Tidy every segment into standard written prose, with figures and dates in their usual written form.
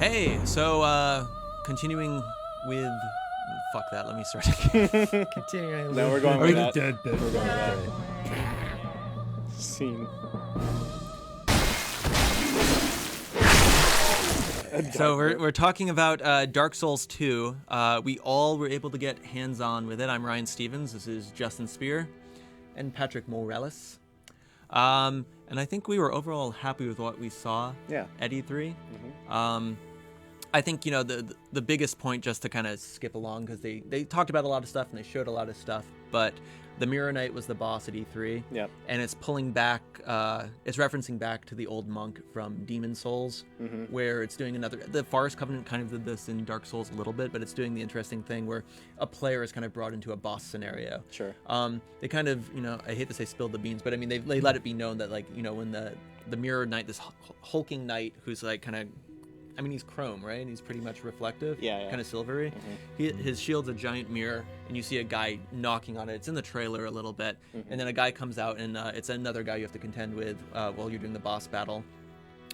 Hey, so continuing with fuck that. Let me start again. Continuing. No, we're going with that. We're going with that. Scene. So we're talking about Dark Souls 2. We all were able to get hands-on with it. I'm Ryan Stevens. This is Justin Spear and Patrick Morales. And I think we were overall happy with what we saw at E3. Mm-hmm. I think, you know, the biggest point, just to kind of skip along, because they talked about a lot of stuff and they showed a lot of stuff, but the Mirror Knight was the boss at E3. Yep. And it's pulling back, it's referencing back to the old monk from Demon Souls, where it's doing the Forest Covenant kind of did this in Dark Souls a little bit, but it's doing the interesting thing where a player is kind of brought into a boss scenario. Sure. They kind of, you know, I hate to say spilled the beans, but I mean, they let it be known that, like, you know, when the Mirror Knight, this hulking knight who's like kind of, I mean, he's chrome, right? And he's pretty much reflective, kind of silvery. His shield's a giant mirror, and you see a guy knocking on it. It's in the trailer a little bit, and then a guy comes out, and it's another guy you have to contend with while you're doing the boss battle,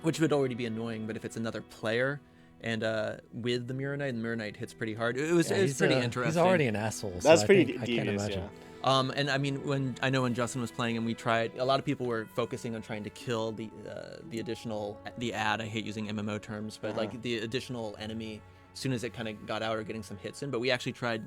which would already be annoying. But if it's another player and with the Mirror Knight, and the Mirror Knight hits pretty hard. It was pretty interesting. He's already an asshole. So That's pretty I can't devious, imagine. yeah. And I mean, when Justin was playing and we tried, a lot of people were focusing on trying to kill the additional, the ad. I hate using MMO terms, but like the additional enemy as soon as it kind of got out or getting some hits in. But we actually tried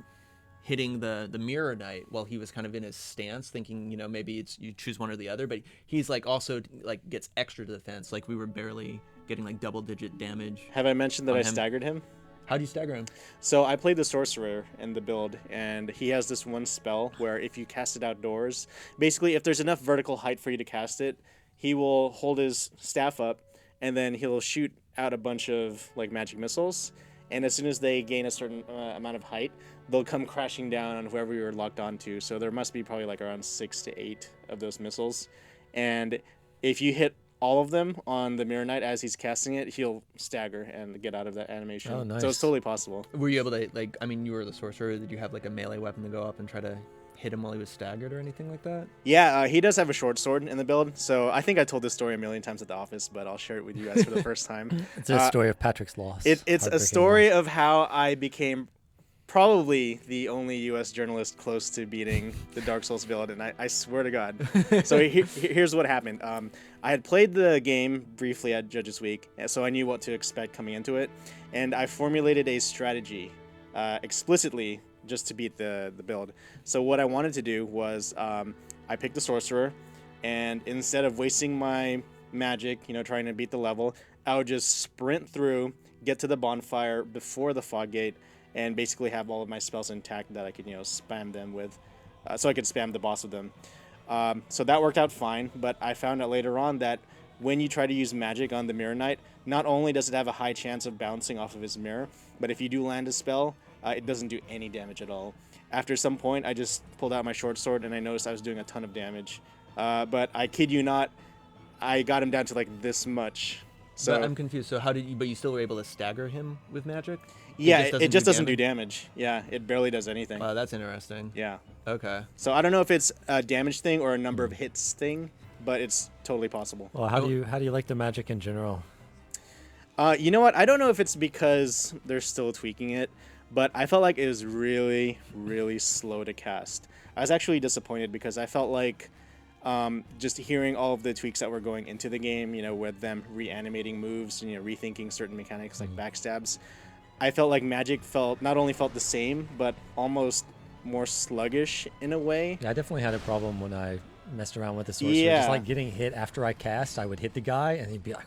hitting the Mirror Knight while he was kind of in his stance, thinking, you know, maybe it's you choose one or the other. But he's like also like gets extra defense. Like we were barely getting like double-digit damage. Have I mentioned that I him. staggered him? How do you stagger him? So I played the sorcerer in the build, and he has this one spell where if you cast it outdoors, basically if there's enough vertical height for you to cast it, he will hold his staff up, and then he'll shoot out a bunch of like magic missiles. And as soon as they gain a certain amount of height, they'll come crashing down on whoever you're locked onto. So there must be probably like around 6 to 8 of those missiles. And if you hit all of them on the Mirror Knight as he's casting it, he'll stagger and get out of that animation. Oh, nice. So it's totally possible. Were you able to, like, I mean, you were the sorcerer. Did you have like a melee weapon to go up and try to hit him while he was staggered or anything like that? Yeah, he does have a short sword in the build. So I think I told this story a million times at the office, but I'll share it with you guys for the first time. It's a story of Patrick's loss. It's a story of how I became probably the only U.S. journalist close to beating the Dark Souls build, and I swear to God. So here's what happened. I had played the game briefly at Judges Week, so I knew what to expect coming into it, and I formulated a strategy explicitly just to beat the build. So what I wanted to do was I picked the sorcerer, and instead of wasting my magic, you know, trying to beat the level, I would just sprint through, get to the bonfire before the fog gate, and basically have all of my spells intact that I could, you know, spam them with, so I could spam the boss with them. So that worked out fine, but I found out later on that when you try to use magic on the Mirror Knight, not only does it have a high chance of bouncing off of his mirror, but if you do land a spell, it doesn't do any damage at all. After some point, I just pulled out my short sword and I noticed I was doing a ton of damage. But I kid you not, I got him down to like this much. So but I'm confused. So how did you? But you still were able to stagger him with magic? Yeah, it just doesn't do damage. Yeah, it barely does anything. Wow, that's interesting. Yeah. Okay. So I don't know if it's a damage thing or a number of hits thing, but it's totally possible. Well, how do you like the magic in general? You know what? I don't know if it's because they're still tweaking it, but I felt like it was really, really slow to cast. I was actually disappointed because I felt like just hearing all of the tweaks that were going into the game, you know, with them reanimating moves, you know, rethinking certain mechanics like backstabs, I felt like magic not only felt the same, but almost more sluggish in a way. Yeah, I definitely had a problem when I messed around with the sorcerer. Yeah. Just like getting hit after I cast, I would hit the guy and he'd be like,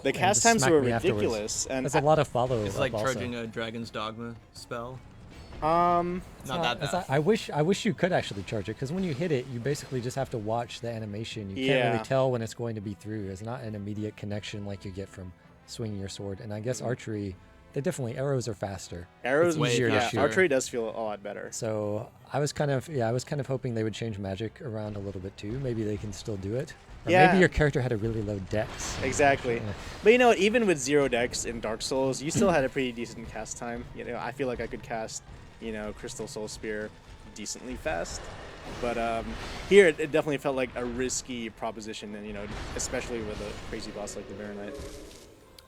the and cast just times smack were me ridiculous. afterwards. And That's a lot of follow. It's like also. charging a Dragon's Dogma spell. Um, Not that bad. I wish you could actually charge it, because when you hit it, you basically just have to watch the animation. You can't Yeah. really tell when it's going to be through. It's not an immediate connection like you get from swinging your sword. And I guess archery, arrows are faster. arrows, It's easier to yeah, shoot. archery does feel a lot better. So I was kind of hoping they would change magic around a little bit too. Maybe they can still do it. Or Yeah. maybe your character had a really low dex. Exactly. Yeah. But you know, even with 0 dex in Dark Souls, you still had a pretty decent cast time. You know, I feel like I could cast, you know, Crystal Soul Spear decently fast. But here it definitely felt like a risky proposition, and you know, especially with a crazy boss like the Mirror Knight.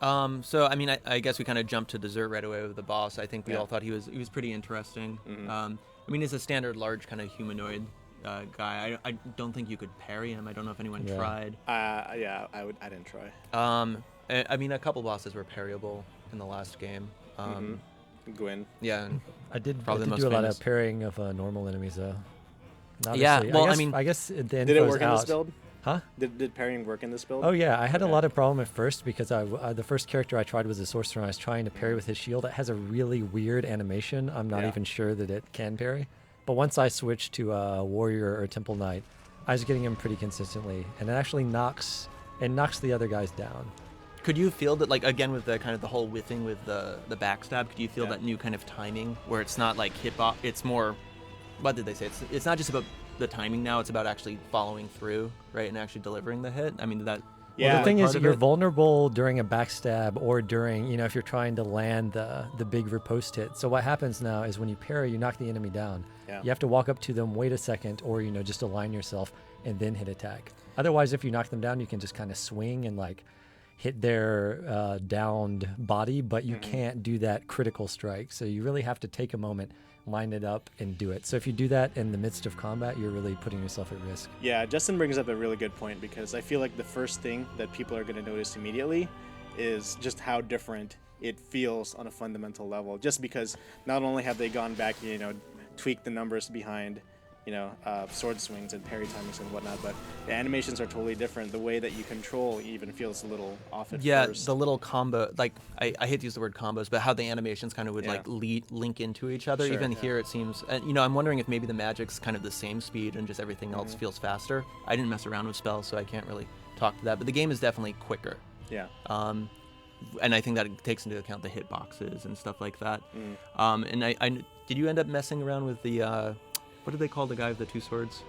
So I mean, I guess we kind of jumped to dessert right away with the boss. I think we all thought he was pretty interesting. I mean, he's a standard large kind of humanoid guy. I don't think you could parry him. I don't know if anyone tried. Yeah, I didn't try. I mean, a couple bosses were parryable in the last game. Gwyn. Yeah. I did Probably the do a most lot famous. of parrying of normal enemies though. Yeah, well, I guess the Did it work in this out. build? Huh? Did parrying work in this build? Oh yeah, I had a lot of problem at first because the first character I tried was a sorcerer. And I was trying to parry with his shield. It has a really weird animation. I'm not even sure that it can parry. But once I switched to warrior or temple knight, I was getting him pretty consistently, and it actually knocks the other guys down. Could you feel that, like, again, with the kind of the whole whiffing with the backstab, could you feel that new kind of timing where it's not like hitbox, it's more, what did they say? It's not just about the timing now, it's about actually following through, right, and actually delivering the hit? I mean, that... Well, the thing is, you're it? vulnerable during a backstab or during, if you're trying to land the big riposte hit. So what happens now is when you parry, you knock the enemy down. Yeah. You have to walk up to them, wait a second, or, just align yourself and then hit attack. Otherwise, if you knock them down, you can just kind of swing and, like, hit their downed body, but you can't do that critical strike. So you really have to take a moment, line it up, and do it. So if you do that in the midst of combat, you're really putting yourself at risk. Yeah, Justin brings up a really good point, because I feel like the first thing that people are going to notice immediately is just how different it feels on a fundamental level. Just because not only have they gone back, tweaked the numbers behind sword swings and parry timings and whatnot, but the animations are totally different. The way that you control even feels a little off at first. The little combo, like, I hate to use the word combos, but how the animations kind of would link into each other. Sure, Even here it seems, I'm wondering if maybe the magic's kind of the same speed and just everything else feels faster. I didn't mess around with spells, so I can't really talk to that, but the game is definitely quicker. Yeah. And I think that it takes into account the hitboxes and stuff like that. And I did you end up messing around with the what do they call the guy with the two swords?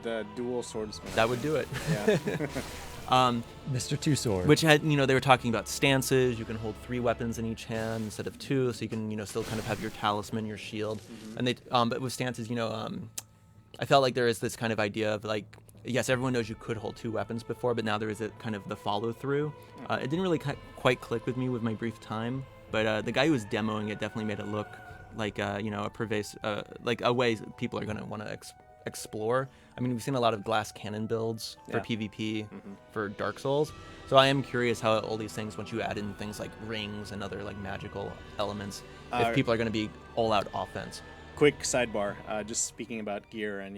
The dual swordsman. That would do it. Yeah. Mr. Two Sword. Which had, they were talking about stances. You can hold 3 weapons in each hand instead of 2, so you can, still kind of have your talisman, your shield. And they, but with stances, I felt like there is this kind of idea of, like, yes, everyone knows you could hold 2 weapons before, but now there is a kind of the follow through. It didn't really quite click with me with my brief time, but the guy who was demoing it definitely made it look like a pervasive, like a way people are going to want to explore. I mean, we've seen a lot of glass cannon builds for PvP for Dark Souls, so I am curious how all these things, once you add in things like rings and other like magical elements, if people are going to be all out offense. Quick sidebar, just speaking about gear and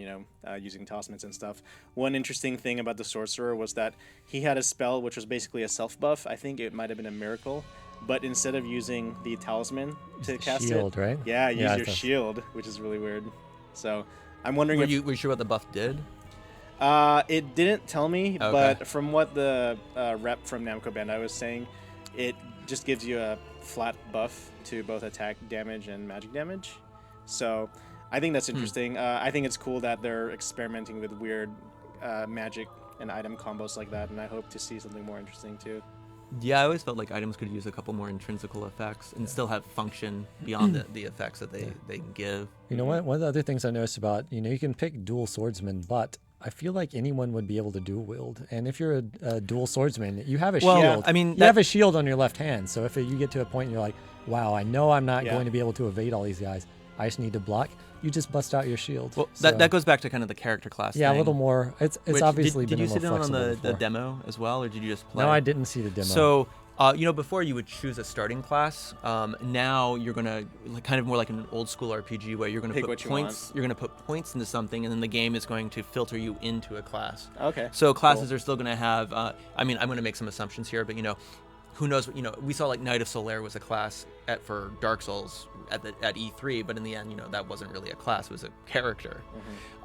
using talismans and stuff. One interesting thing about the sorcerer was that he had a spell which was basically a self buff. I think it might have been a miracle. But instead of using the talisman to cast shield, it, right? Yeah, use your shield, which is really weird. So I'm wondering were you sure what the buff did? It didn't tell me, Okay. but from what the rep from Namco Bandai was saying, it just gives you a flat buff to both attack damage and magic damage. So I think that's interesting. I think it's cool that they're experimenting with weird magic and item combos like that, and I hope to see something more interesting too. Yeah, I always felt like items could use a couple more intrinsical effects and still have function beyond the effects that they give. You know what? One of the other things I noticed about, you can pick dual swordsman, but I feel like anyone would be able to dual wield. And if you're a dual swordsman, you have a shield. I mean, you have a shield on your left hand. So if you get to a point and you're like, wow, I know I'm not going to be able to evade all these guys. I just need to block. You just bust out your shield. Well, that goes back to kind of the character class thing. Yeah, a little more. It's obviously did been you a little sit in on the before. demo as well, or did you just play? No, I didn't see the demo. So, before you would choose a starting class. Now you're gonna kind of more like an old school RPG where you're gonna Pick put what you points. want. You're gonna put points into something, and then the game is going to filter you into a class. Okay. So classes are still gonna have. I mean, I'm gonna make some assumptions here, but who knows? We saw like Knight of Solaire was a class for Dark Souls at E3, but in the end, that wasn't really a class; it was a character.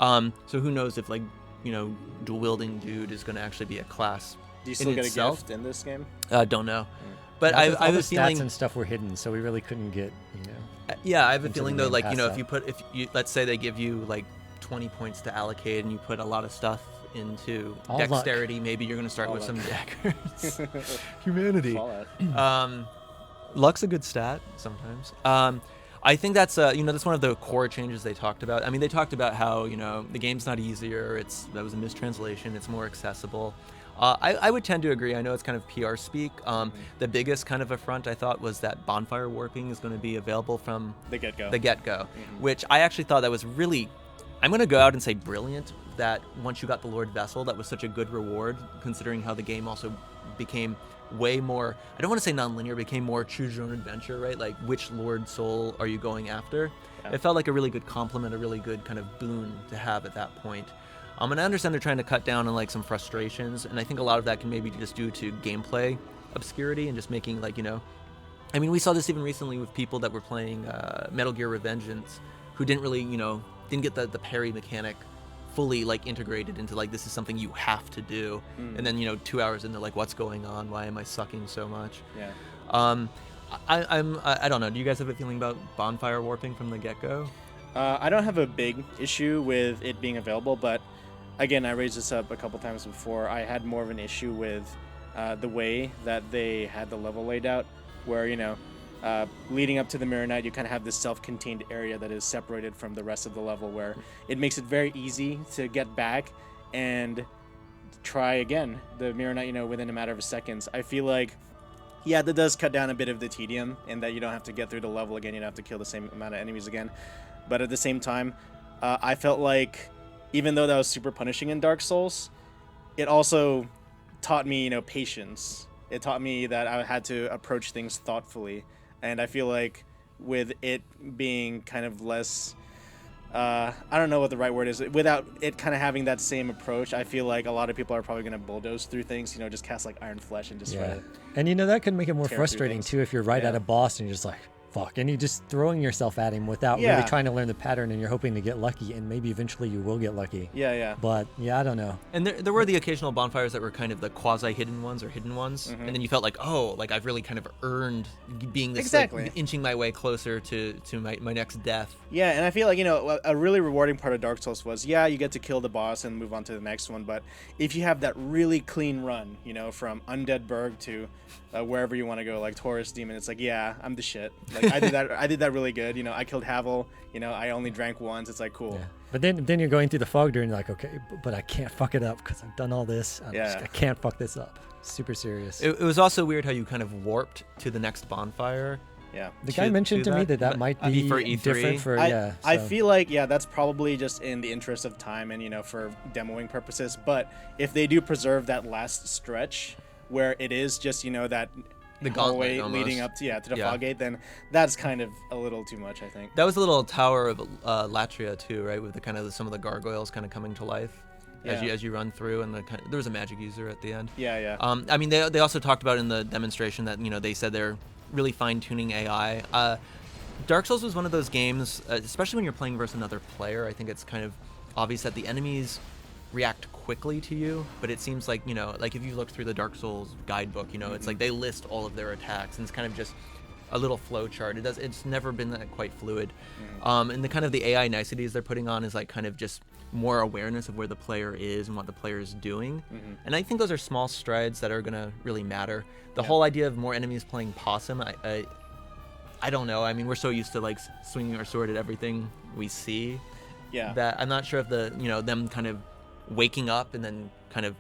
So who knows if dual wielding dude is going to actually be a class? Do you still get a gift in this game? Don't know, but Yeah, I all have the a stats feeling. and stuff were hidden, so we really couldn't get. Yeah, I have a until feeling the though, game like passed if you let's say they give you like 20 points to allocate, and you put a lot of stuff into All luck. dexterity, maybe you're going to start All with luck. some daggers. Humanity. Fallout. Luck's a good stat sometimes. I think that's that's one of the core changes they talked about. I mean, they talked about how the game's not easier. That was a mistranslation. It's more accessible. I would tend to agree. I know it's kind of PR speak. The biggest kind of affront I thought was that bonfire warping is going to be available from the get-go. Which I actually thought that was really, I'm going to go out and say brilliant, that once you got the Lord Vessel, that was such a good reward, considering how the game also became way more, I don't want to say non-linear, became more choose your own adventure, right? Like, which Lord Soul are you going after? Yeah. It felt like a really good compliment, a really good kind of boon to have at that point. And I understand they're trying to cut down on like some frustrations, and I think a lot of that can maybe just due to gameplay obscurity and just making like, I mean, we saw this even recently with people that were playing Metal Gear Revengeance, who didn't really, didn't get the parry mechanic fully like integrated into like, this is something you have to do. And then 2 hours into like, what's going on? Why am I sucking so much? Yeah. I don't know. Do you guys have a feeling about bonfire warping from the get-go? I don't have a big issue with it being available, but again, I raised this up a couple times before. I had more of an issue with the way that they had the level laid out, where leading up to the Mirror Knight, you kind of have this self-contained area that is separated from the rest of the level, where it makes it very easy to get back and try again the Mirror Knight, within a matter of seconds. I feel like, yeah, that does cut down a bit of the tedium in that you don't have to get through the level again, you don't have to kill the same amount of enemies again. But at the same time, I felt like, even though that was super punishing in Dark Souls, it also taught me, patience. It taught me that I had to approach things thoughtfully. And I feel like with it being kind of less, I don't know what the right word is, without it kind of having that same approach, I feel like a lot of people are probably going to bulldoze through things, just cast like Iron Flesh and just try to. And that could make it more frustrating too if you're right at a boss and you're just like, fuck, and you're just throwing yourself at him without really trying to learn the pattern, and you're hoping to get lucky, and maybe eventually you will get lucky. Yeah. But I don't know. And there were the occasional bonfires that were kind of the quasi-hidden ones or hidden ones, and then you felt like, oh, like I've really kind of earned being this, like, inching my way closer to my next death. Yeah, and I feel like, a really rewarding part of Dark Souls was, you get to kill the boss and move on to the next one, but if you have that really clean run, from Undead Burg to wherever you want to go, like Taurus Demon, it's like, I'm the shit. Like, I did that really good. I killed Havel. I only drank once. It's like, cool. Yeah. But then you're going through the fog door and you're like, okay, but I can't fuck it up because I've done all this. I can't fuck this up. Super serious. It was also weird how you kind of warped to the next bonfire. Yeah. The guy mentioned to me that might be for E3. Different for, I feel like, that's probably just in the interest of time and, for demoing purposes. But if they do preserve that last stretch where it is just, that the hallway leading up to the fog gate, then that's kind of a little too much, I think. That was a little Tower of Latria too, right? With the kind of some of the gargoyles kind of coming to life as you run through, and there was a magic user at the end. Yeah. I mean, they also talked about in the demonstration that they said they're really fine-tuning AI. Dark Souls was one of those games, especially when you're playing versus another player. I think it's kind of obvious that the enemies react quickly to you, but it seems like like if you look through the Dark Souls guidebook, it's like they list all of their attacks, and it's kind of just a little flow chart. It's never been that quite fluid. And the kind of the AI niceties they're putting on is like kind of just more awareness of where the player is and what the player is doing. And I think those are small strides that are gonna really matter. The whole idea of more enemies playing possum, I don't know. I mean, we're so used to like swinging our sword at everything we see. That I'm not sure if the them kind of waking up and then kind of,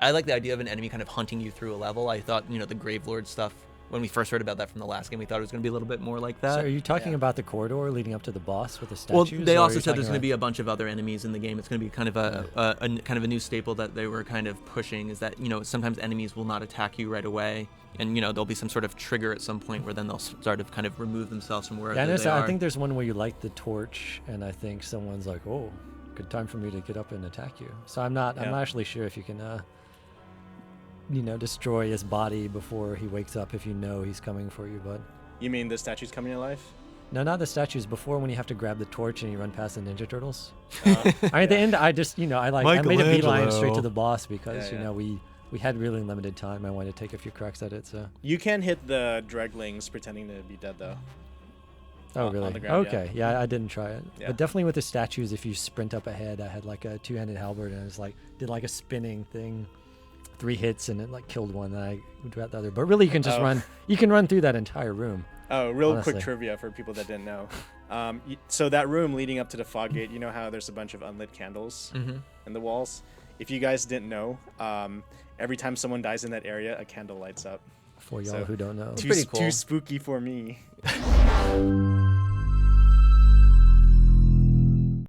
I like the idea of an enemy kind of hunting you through a level. I thought the Gravelord stuff, when we first heard about that from the last game, we thought it was going to be a little bit more like that. So are you talking about the corridor leading up to the boss with the statues? Well, they also said there's going to be a bunch of other enemies in the game. It's going to be kind of a new staple that they were kind of pushing, is that sometimes enemies will not attack you right away, and there'll be some sort of trigger at some point where then they'll start to kind of remove themselves from wherever they are. I think there's one where you light the torch, and I think someone's like, oh, good time for me to get up and attack you. So I'm not actually sure if you can destroy his body before he wakes up if he's coming for you. But you mean the statues coming to life? No, not the statues. Before, when you have to grab the torch and you run past the Ninja Turtles. At the end, I just I made a beeline straight to the boss because we had really limited time. I wanted to take a few cracks at it. So you can hit the Dreglings pretending to be dead though. Oh, really? Ground, okay. Yeah, I didn't try it. Yeah. But definitely with the statues, if you sprint up ahead, I had like a two-handed halberd, and I was like, did like a spinning thing, 3 hits, and it like killed one, and I got the other. But really, you can just run. You can run through that entire room. Oh, real quick trivia for people that didn't know. So that room leading up to the fog gate, you know how there's a bunch of unlit candles in the walls? if you guys didn't know, every time someone dies in that area, a candle lights up. For y'all who don't know. Pretty cool. Too spooky for me.